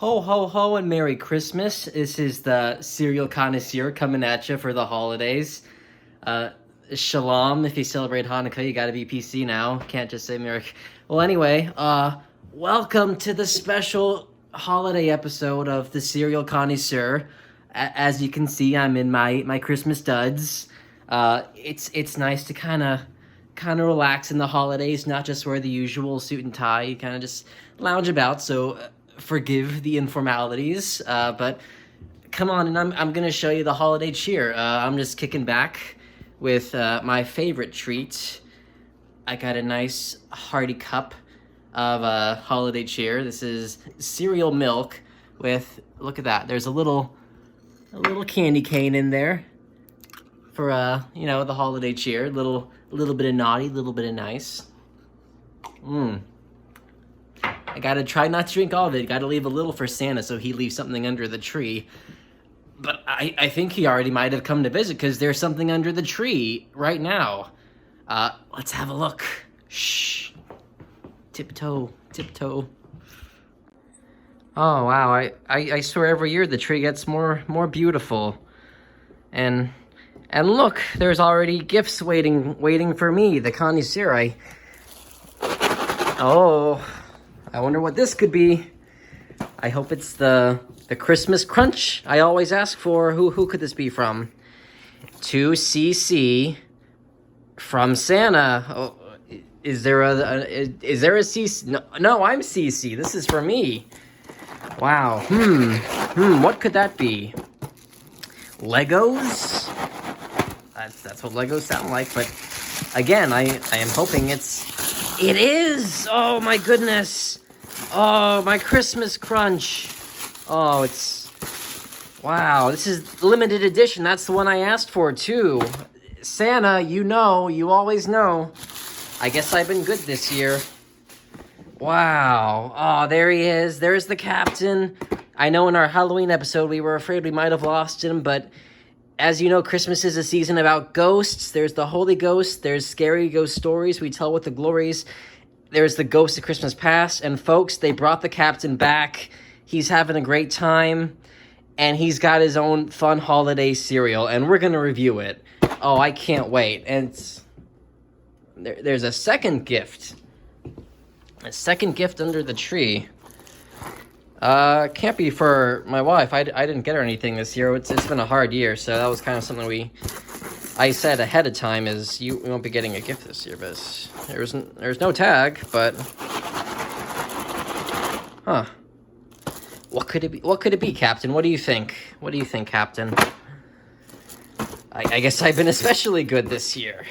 Ho, ho, ho, and Merry Christmas. This is the Cereal Connoisseur coming at you for the holidays. Uh, Shalom, if you celebrate Hanukkah, you gotta be PC now. Can't just say Merry... Well, anyway, welcome to the special holiday episode of the Cereal Connoisseur. As you can see, I'm in my Christmas duds. It's nice to kind of relax in the holidays, not just wear the usual suit and tie. You kind of just lounge about, so forgive the informalities, but come on, and I'm gonna show you the holiday cheer. I'm just kicking back with my favorite treat. I got a nice hearty cup of holiday cheer. This is cereal milk with, look at that, there's a little candy cane in there for the holiday cheer. Little bit of naughty, little bit of nice. I gotta try not to drink all of it. Gotta leave a little for Santa so he leaves something under the tree. But I think he already might have come to visit because there's something under the tree right now. Let's have a look. Shh. Tiptoe, tiptoe. Oh, wow. I swear every year the tree gets more beautiful. And look, there's already gifts waiting for me, the connoisseur. I wonder what this could be. I hope it's the Christmas Crunch I always ask for. Who could this be from? To CC from Santa. Oh, is there a CC? No, I'm CC. This is for me. Wow. What could that be? Legos? That's what Legos sound like, but again, I am hoping it is! Oh my goodness! Oh, my Christmas Crunch! Oh, wow, this is limited edition. That's the one I asked for, too. Santa, you always know. I guess I've been good this year. Wow. Oh, there he is. There's the captain. I know in our Halloween episode we were afraid we might have lost him, but as you know, Christmas is a season about ghosts. There's the Holy Ghost. There's scary ghost stories we tell with the glories. There's the Ghost of Christmas Past. And folks, they brought the captain back. He's having a great time. And he's got his own fun holiday cereal. And we're going to review it. Oh, I can't wait. And there's a second gift. A second gift under the tree. Can't be for my wife. I didn't get her anything this year. It's been a hard year, so that was kind of something I said ahead of time is you won't be getting a gift this year, but there's no tag, but huh. What could it be? What could it be, Captain? What do you think? What do you think, Captain? I guess I've been especially good this year.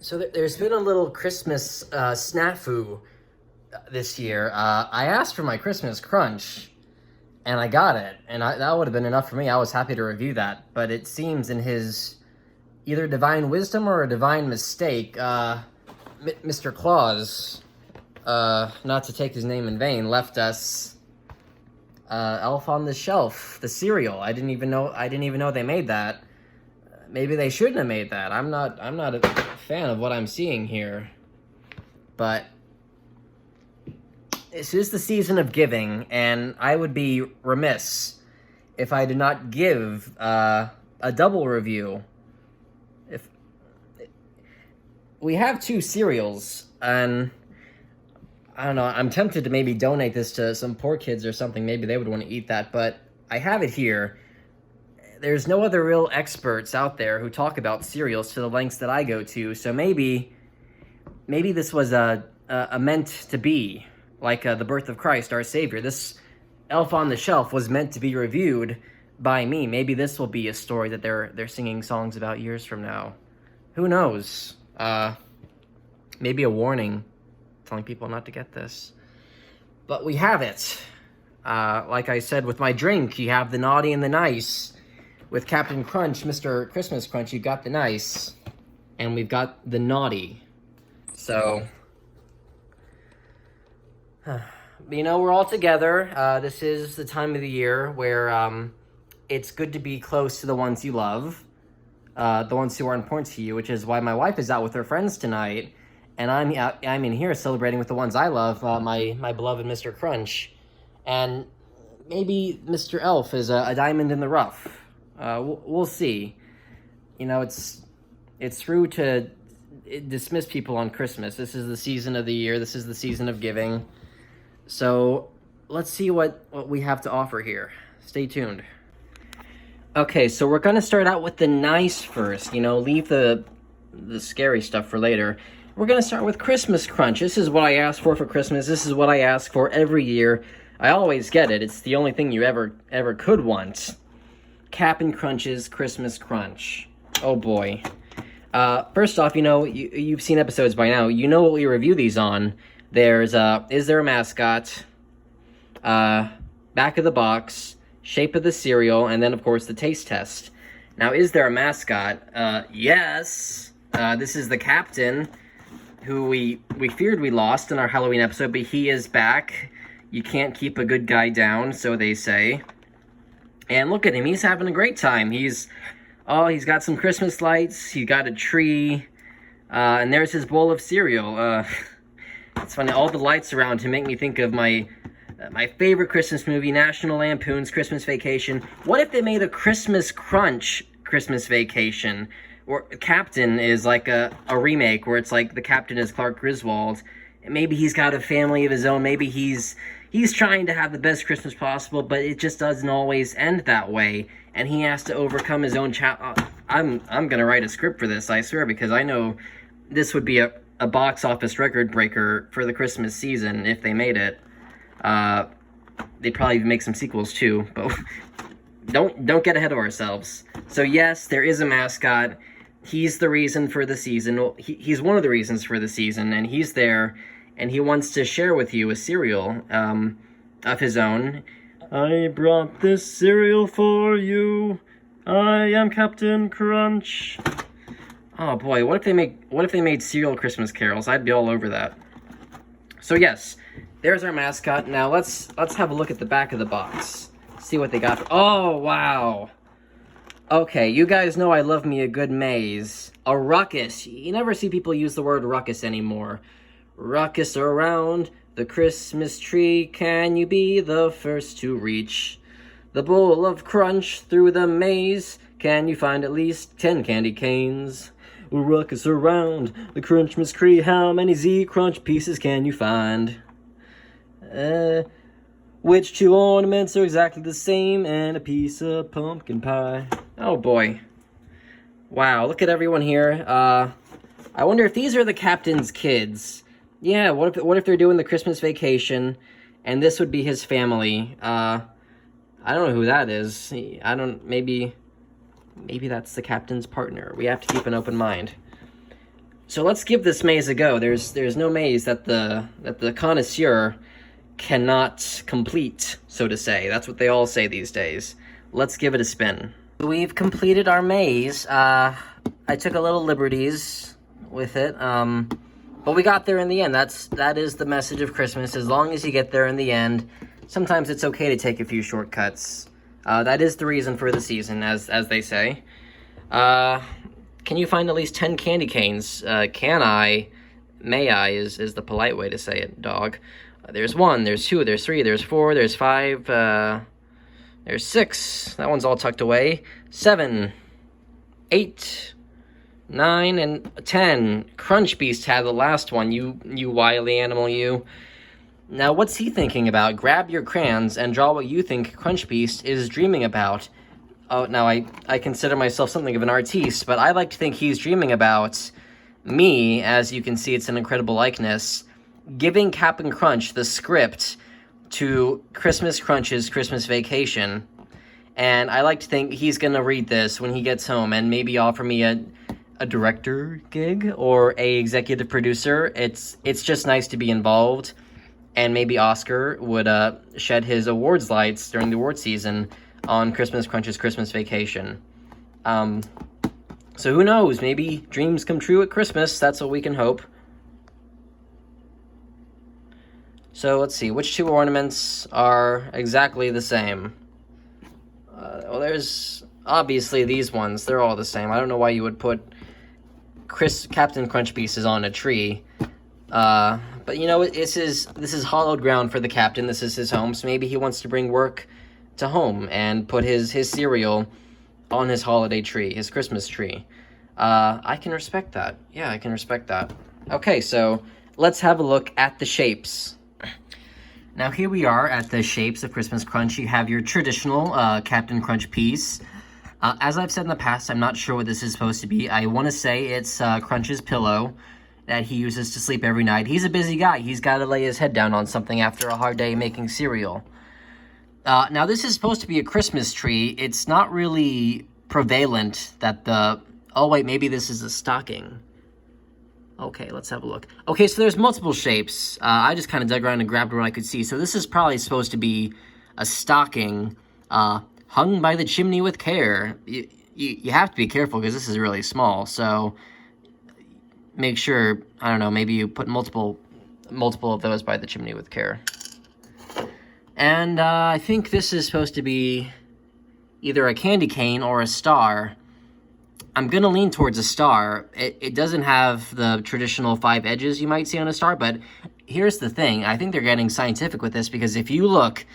So there's been a little Christmas snafu this year. I asked for my Christmas Crunch, and I got it. And that would have been enough for me. I was happy to review that. But it seems in his either divine wisdom or a divine mistake, Mr. Claus, not to take his name in vain, left us Elf on the Shelf, the cereal. I didn't even know they made that. Maybe they shouldn't have made that. I'm not a fan of what I'm seeing here. But this is the season of giving, and I would be remiss if I did not give a double review. If we have two cereals, and I don't know, I'm tempted to maybe donate this to some poor kids or something. Maybe they would want to eat that, but I have it here. There's no other real experts out there who talk about cereals to the lengths that I go to, so maybe this was a meant to be, like the birth of Christ, our Savior. This Elf on the Shelf was meant to be reviewed by me. Maybe this will be a story that they're singing songs about years from now. Who knows? Maybe a warning telling people not to get this. But we have it. Like I said, with my drink, you have the naughty and the nice. With Captain Crunch, Mr. Christmas Crunch, you got the nice, and we've got the naughty. So, You know, we're all together. This is the time of the year where it's good to be close to the ones you love, the ones who are important to you, which is why my wife is out with her friends tonight, and I'm in here celebrating with the ones I love, my beloved Mr. Crunch, and maybe Mr. Elf is a diamond in the rough. We'll see. You know, it's rude to dismiss people on Christmas. This is the season of the year. This is the season of giving. So let's see what we have to offer here. Stay tuned. Okay, so we're going to start out with the nice first. You know, leave the scary stuff for later. We're going to start with Christmas Crunch. This is what I ask for Christmas. This is what I ask for every year. I always get it. It's the only thing you ever could want. Cap'n Crunch's Christmas Crunch. Oh boy. First off, you know, you've seen episodes by now. You know what we review these on. There's, is there a mascot? Back of the box, shape of the cereal, and then, of course, the taste test. Now, is there a mascot? Yes. This is the captain, who we feared we lost in our Halloween episode, but he is back. You can't keep a good guy down, so they say. And look at him. He's having a great time. He's got some Christmas lights. He got a tree. And there's his bowl of cereal. It's funny, all the lights around him make me think of my favorite Christmas movie, National Lampoon's Christmas Vacation. What if they made a Christmas Crunch Christmas Vacation? Where Captain is like a remake, where it's like the captain is Clark Griswold. And maybe he's got a family of his own. Maybe he's trying to have the best Christmas possible, but it just doesn't always end that way. And he has to overcome his own I'm gonna write a script for this, I swear, because I know this would be a box office record breaker for the Christmas season if they made it. They'd probably make some sequels too, but don't get ahead of ourselves. So yes, there is a mascot. He's the reason for the season. Well, he's one of the reasons for the season, and he's there, and he wants to share with you a cereal of his own. I brought this cereal for you. I am Captain Crunch. Oh boy, what if they made cereal Christmas carols? I'd be all over that. So yes, there's our mascot. Now let's have a look at the back of the box. See what they got. Oh wow. Okay, you guys know I love me a good maze. A ruckus. You never see people use the word ruckus anymore. Ruckus around the Christmas tree. Can you be the first to reach the bowl of crunch through the maze? Can you find at least 10 candy canes? Ruckus around the Christmas tree. How many Z-Crunch pieces can you find? Which two ornaments are exactly the same? And a piece of pumpkin pie. Oh boy. Wow, look at everyone here. I wonder if these are the captain's kids. Yeah, what if they're doing the Christmas vacation, and this would be his family? I don't know who that is. Maybe that's the captain's partner. We have to keep an open mind. So let's give this maze a go. There's no maze that the connoisseur cannot complete, so to say. That's what they all say these days. Let's give it a spin. We've completed our maze. I took a little liberties with it, but we got there in the end. That is the message of Christmas. As long as you get there in the end, sometimes it's okay to take a few shortcuts. That is the reason for the season, as they say. Can you find at least 10 candy canes? Can I? May I is the polite way to say it, dog. There's 1, there's 2, there's 3, there's 4, there's 5, there's 6. That one's all tucked away. 7, 8, 9, and 10. Crunch Beast had the last one, you wily animal, you. Now, what's he thinking about? Grab your crayons and draw what you think Crunch Beast is dreaming about. Oh, now I consider myself something of an artiste, but I like to think he's dreaming about me. As you can see, it's an incredible likeness. Giving Cap'n Crunch the script to Christmas Crunch's Christmas Vacation. And I like to think he's going to read this when he gets home and maybe offer me a director gig or a executive producer. It's just nice to be involved. And maybe Oscar would shed his awards lights during the award season on Christmas Crunch's Christmas Vacation. So who knows? Maybe dreams come true at Christmas. That's what we can hope. So let's see, which two ornaments are exactly the same? Well, there's obviously these ones. They're all the same. I don't know why you would put Captain Crunch pieces on a tree. But you know, this is hallowed ground for the captain. This is his home, so maybe he wants to bring work to home and put his cereal on his holiday tree, his Christmas tree. I can respect that. Yeah, I can respect that. Okay, so let's have a look at the shapes. Now here we are at the shapes of Christmas Crunch. You have your traditional Captain Crunch piece. As I've said in the past, I'm not sure what this is supposed to be. I want to say it's Crunch's pillow that he uses to sleep every night. He's a busy guy. He's got to lay his head down on something after a hard day making cereal. Now this is supposed to be a Christmas tree. It's not really prevalent that the... Oh wait, maybe this is a stocking. Okay, let's have a look. Okay, so there's multiple shapes. I just kind of dug around and grabbed what I could see. So this is probably supposed to be a stocking hung by the chimney with care. You have to be careful because this is really small. So make sure, I don't know, maybe you put multiple of those by the chimney with care. And I think this is supposed to be either a candy cane or a star. I'm going to lean towards a star. It doesn't have the traditional 5 edges you might see on a star, but here's the thing. I think they're getting scientific with this because if you look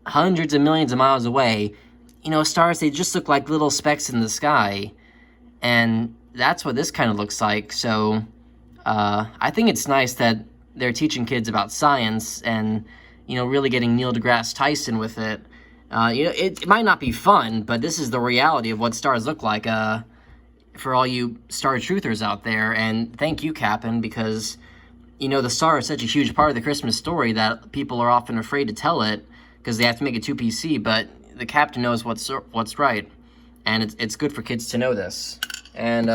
hundreds of millions of miles away, you know, stars, they just look like little specks in the sky. And that's what this kind of looks like. So I think it's nice that they're teaching kids about science and, you know, really getting Neil deGrasse Tyson with it. You know, it might not be fun, but this is the reality of what stars look like. For all you star truthers out there, and thank you, Captain, because, you know, the star is such a huge part of the Christmas story that people are often afraid to tell it because they have to make it too PC, but the captain knows what's right, and it's good for kids to know this. And,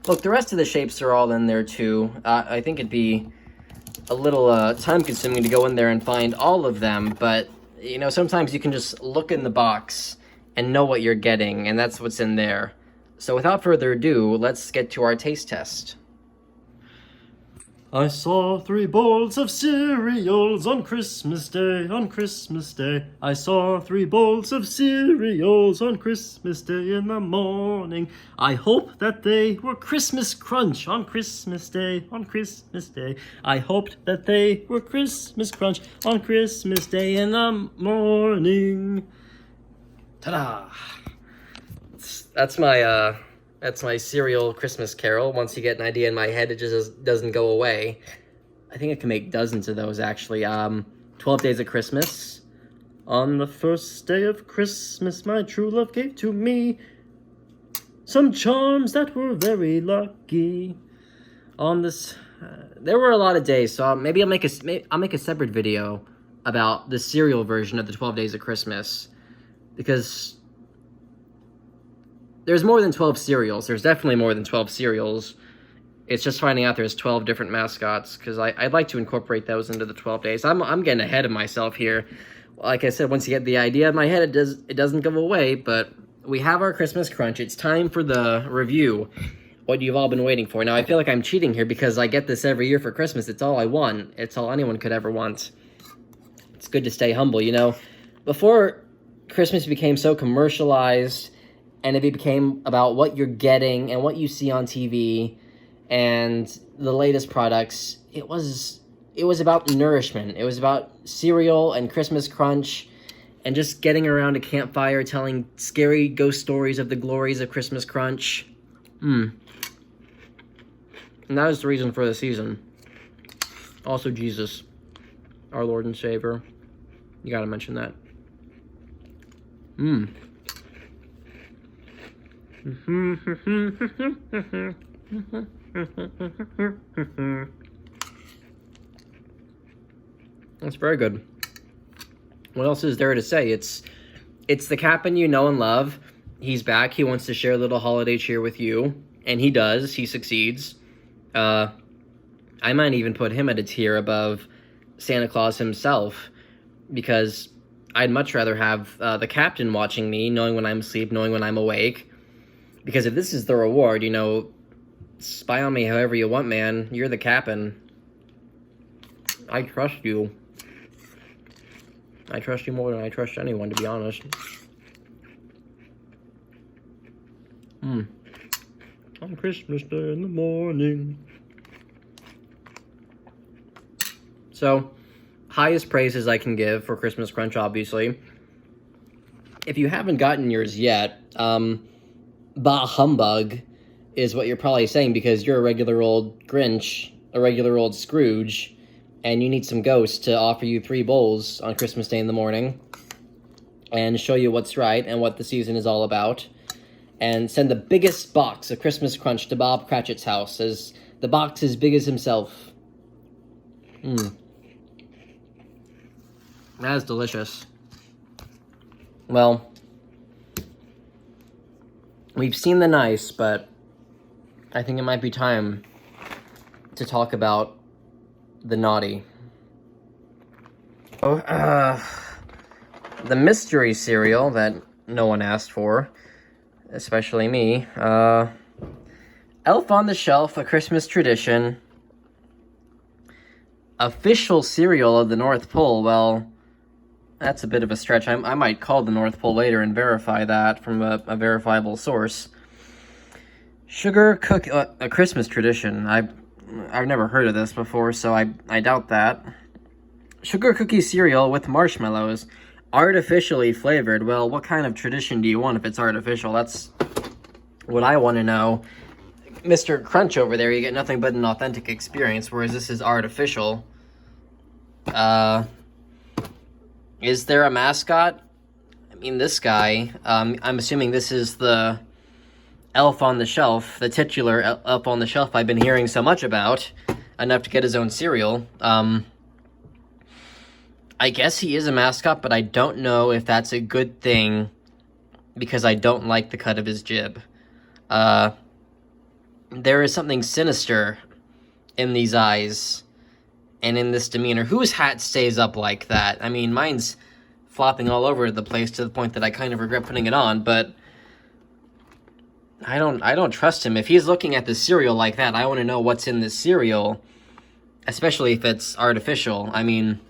look, the rest of the shapes are all in there, too. I think it'd be a little time-consuming to go in there and find all of them, but, you know, sometimes you can just look in the box and know what you're getting, and that's what's in there. So without further ado, let's get to our taste test. I saw 3 bowls of cereals on Christmas Day, on Christmas Day. I saw 3 bowls of cereals on Christmas Day in the morning. I hope that they were Christmas Crunch on Christmas Day, on Christmas Day. I hoped that they were Christmas Crunch on Christmas Day in the morning. Ta-da! That's my cereal Christmas carol. Once you get an idea in my head, it just doesn't go away. I think I can make dozens of those, actually. 12 Days of Christmas. On the first day of Christmas, my true love gave to me some charms that were very lucky. On this, there were a lot of days, so maybe I'll make a separate video about the cereal version of the 12 Days of Christmas. Because there's more than 12 cereals. There's definitely more than 12 cereals. It's just finding out there's 12 different mascots, because I'd like to incorporate those into the 12 days. I'm getting ahead of myself here. Like I said, once you get the idea in my head, it doesn't go away, but we have our Christmas Crunch. It's time for the review, what you've all been waiting for. Now, I feel like I'm cheating here because I get this every year for Christmas. It's all I want. It's all anyone could ever want. It's good to stay humble, you know. Before Christmas became so commercialized, and it became about what you're getting and what you see on TV and the latest products. It was about nourishment. It was about cereal and Christmas Crunch and just getting around a campfire telling scary ghost stories of the glories of Christmas Crunch. And that was the reason for the season. Also Jesus, our Lord and Savior. You gotta mention that. That's very good. What else is there to say? It's the Captain you know and love. He's back. He wants to share a little holiday cheer with you, and he does. He succeeds. I might even put him at a tier above Santa Claus himself, because I'd much rather have the Captain watching me, knowing when I'm asleep, knowing when I'm awake. Because if this is the reward, you know, spy on me however you want, man. You're the Captain. I trust you. I trust you more than I trust anyone, to be honest. On Christmas Day in the morning. So, highest praises I can give for Christmas Crunch, obviously. If you haven't gotten yours yet, bah humbug is what you're probably saying, because you're a regular old Grinch, a regular old Scrooge, and you need some ghosts to offer you 3 bowls on Christmas Day in the morning and show you what's right and what the season is all about, and send the biggest box of Christmas Crunch to Bob Cratchit's house, as the box is big as himself. That is delicious. Well, we've seen the nice, but I think it might be time to talk about the naughty. The mystery cereal that no one asked for, especially me. Elf on the Shelf, a Christmas tradition. Official cereal of the North Pole. Well, that's a bit of a stretch. I might call the North Pole later and verify that from a verifiable source. Sugar cookie, a Christmas tradition. I've never heard of this before, so I doubt that. Sugar cookie cereal with marshmallows, artificially flavored. Well, what kind of tradition do you want if it's artificial? That's what I want to know. Mr. Crunch over there, you get nothing but an authentic experience, whereas this is artificial. Is there a mascot? I mean, this guy, I'm assuming this is the Elf on the Shelf, the titular Elf on the Shelf I've been hearing so much about, enough to get his own cereal. I guess he is a mascot, but I don't know if that's a good thing, because I don't like the cut of his jib. There is something sinister in these eyes and in this demeanor. Whose hat stays up like that? I mean, mine's flopping all over the place to the point that I kind of regret putting it on, but I don't trust him. If he's looking at the cereal like that, I want to know what's in this cereal, especially if it's artificial. I mean,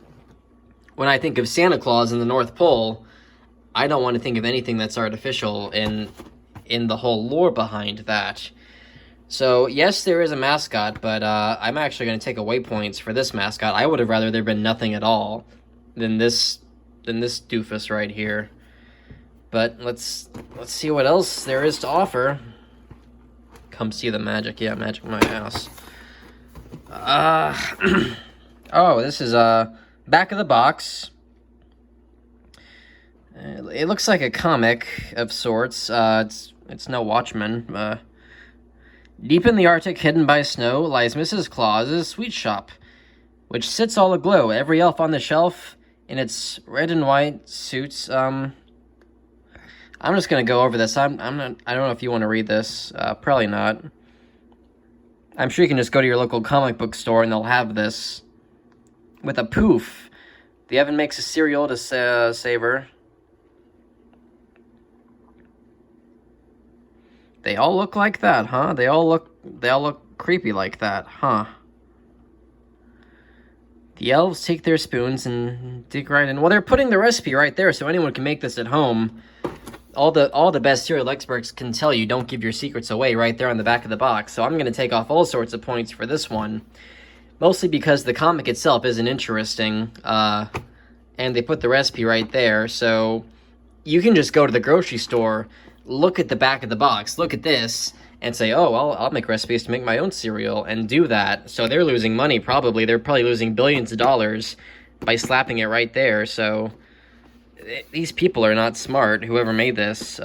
when I think of Santa Claus in the North Pole, I don't want to think of anything that's artificial in the whole lore behind that. So, yes, there is a mascot, but I'm actually going to take away points for this mascot. I would have rather there been nothing at all than this doofus right here. But let's see what else there is to offer. Come see the magic. Yeah, magic my ass. Oh, this is back of the box. It looks like a comic of sorts. It's no Watchmen. Deep in the Arctic, hidden by snow, lies Mrs. Claus's sweet shop, which sits all aglow. Every elf on the shelf in its red and white suits. I'm just gonna go over this. I don't know if you want to read this. Probably not. I'm sure you can just go to your local comic book store and they'll have this. With a poof. The oven makes a cereal to savor. They all look like that, huh? They all look creepy like that, huh? The elves take their spoons and dig right in. Well, they're putting the recipe right there, so anyone can make this at home. All the best cereal experts can tell you don't give your secrets away right there on the back of the box. So I'm going to take off all sorts of points for this one. Mostly because the comic itself isn't interesting. And they put the recipe right there. So you can just go to the grocery store, look at the back of the box, look at this, and say, oh, I'll make recipes to make my own cereal, and do that. So they're losing money, probably. They're probably losing billions of dollars by slapping it right there. So these people are not smart, whoever made this.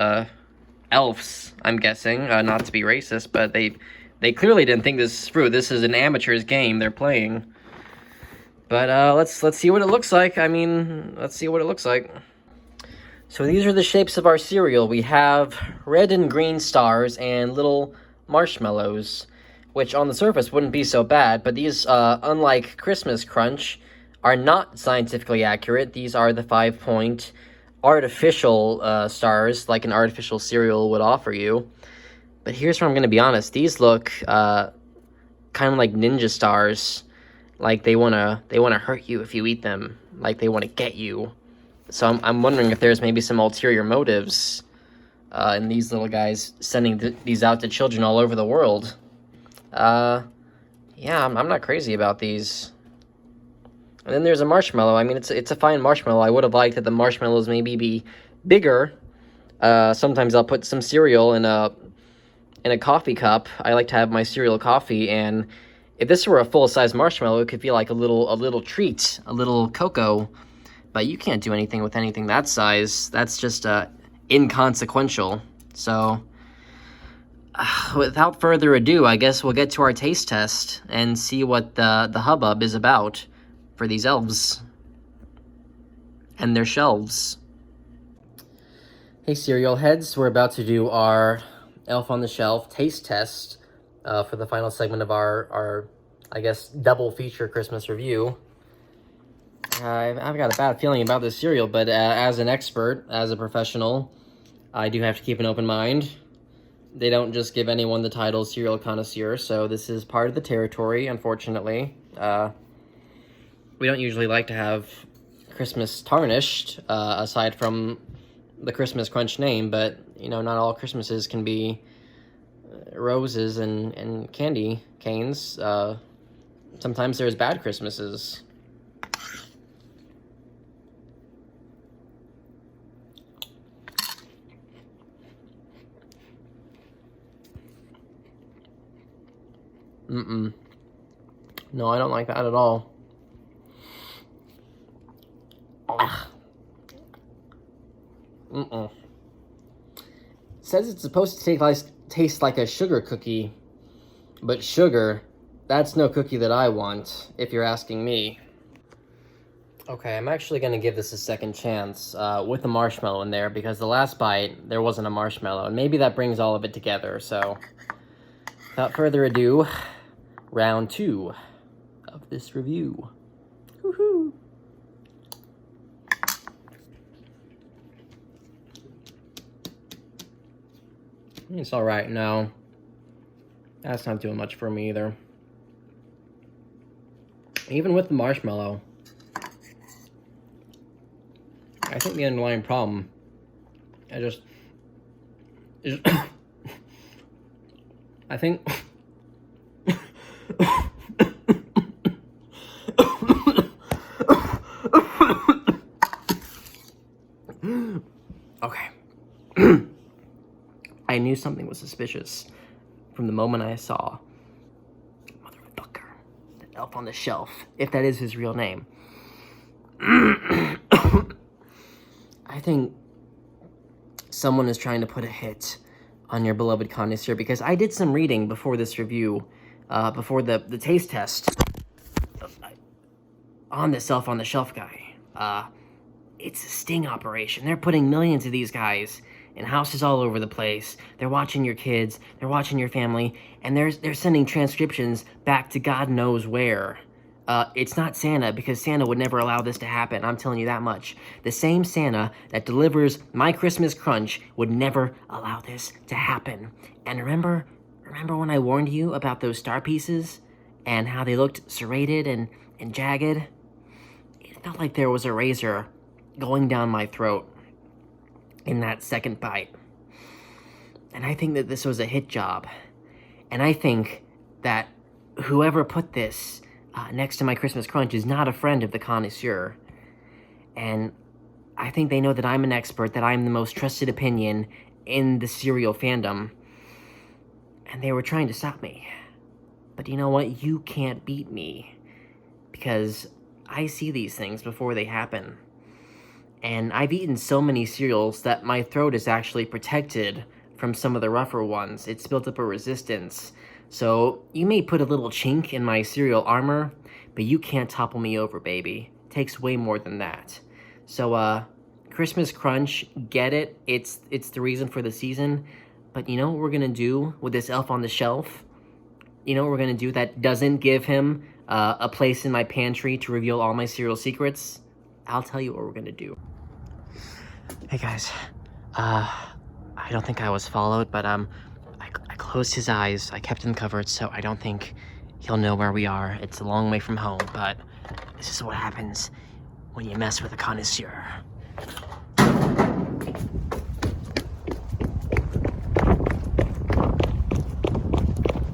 Elves, I'm guessing, not to be racist, but they clearly didn't think this through. This is an amateur's game they're playing. But let's see what it looks like. I mean, let's see what it looks like. So these are the shapes of our cereal. We have red and green stars and little marshmallows, which on the surface wouldn't be so bad, but these, unlike Christmas Crunch, are not scientifically accurate. These are the 5-point artificial stars, like an artificial cereal would offer you. But here's where I'm going to be honest. These look kind of like ninja stars, like they wanna hurt you if you eat them, like they want to get you. So I'm wondering if there's maybe some ulterior motives in these little guys sending these out to children all over the world. Yeah, I'm not crazy about these. And then there's a marshmallow. I mean, it's a fine marshmallow. I would have liked that the marshmallows maybe be bigger. Sometimes I'll put some cereal in a coffee cup. I like to have my cereal coffee, and if this were a full-size marshmallow, it could feel like a little treat, a little cocoa. But you can't do anything with anything that size. That's just inconsequential. So, without further ado, I guess we'll get to our taste test and see what the hubbub is about for these elves and their shelves. Hey, cereal heads, we're about to do our Elf on the Shelf taste test for the final segment of our I guess, double feature Christmas review. I've got a bad feeling about this cereal, but as an expert, as a professional, I do have to keep an open mind. They don't just give anyone the title Cereal Connoisseur, so this is part of the territory, unfortunately. We don't usually like to have Christmas tarnished, aside from the Christmas Crunch name, but, you know, not all Christmases can be roses and candy canes. Sometimes there's bad Christmases. No, I don't like that at all. It says it's supposed to taste like a sugar cookie, but sugar, that's no cookie that I want, if you're asking me. Okay, I'm actually going to give this a second chance with a marshmallow in there, because the last bite, there wasn't a marshmallow, and maybe that brings all of it together. So, without further ado, round 2 of this review. Woohoo! It's alright. No, that's not doing much for me either. Even with the marshmallow, I think the underlying problem, I think okay. I knew something was suspicious from the moment I saw motherfucker, the Elf on the Shelf, if that is his real name. I think someone is trying to put a hit on your beloved connoisseur, because I did some reading before this review, before the taste test on this Elf on the Shelf guy. It's a sting operation. They're putting millions of these guys in houses all over the place. They're watching your kids, they're watching your family, and they're sending transcriptions back to God knows where. It's not Santa, because Santa would never allow this to happen. I'm telling you that much. The same Santa that delivers my Christmas Crunch would never allow this to happen. And remember when I warned you about those star pieces and how they looked serrated and jagged? It felt like there was a razor going down my throat in that second bite. And I think that this was a hit job. And I think that whoever put this next to my Christmas Crunch is not a friend of the connoisseur. And I think they know that I'm an expert, that I'm the most trusted opinion in the cereal fandom. And they were trying to stop me. But you know what? You can't beat me. Because I see these things before they happen. And I've eaten so many cereals that my throat is actually protected from some of the rougher ones. It's built up a resistance. So you may put a little chink in my cereal armor, but you can't topple me over, baby. It takes way more than that. So, Christmas Crunch, get it. It's the reason for the season. But you know what we're gonna do with this Elf on the Shelf? You know what we're gonna do that doesn't give him a place in my pantry to reveal all my cereal secrets? I'll tell you what we're gonna do. Hey guys, I don't think I was followed, but I closed his eyes. I kept them covered, so I don't think he'll know where we are. It's a long way from home, but this is what happens when you mess with a connoisseur.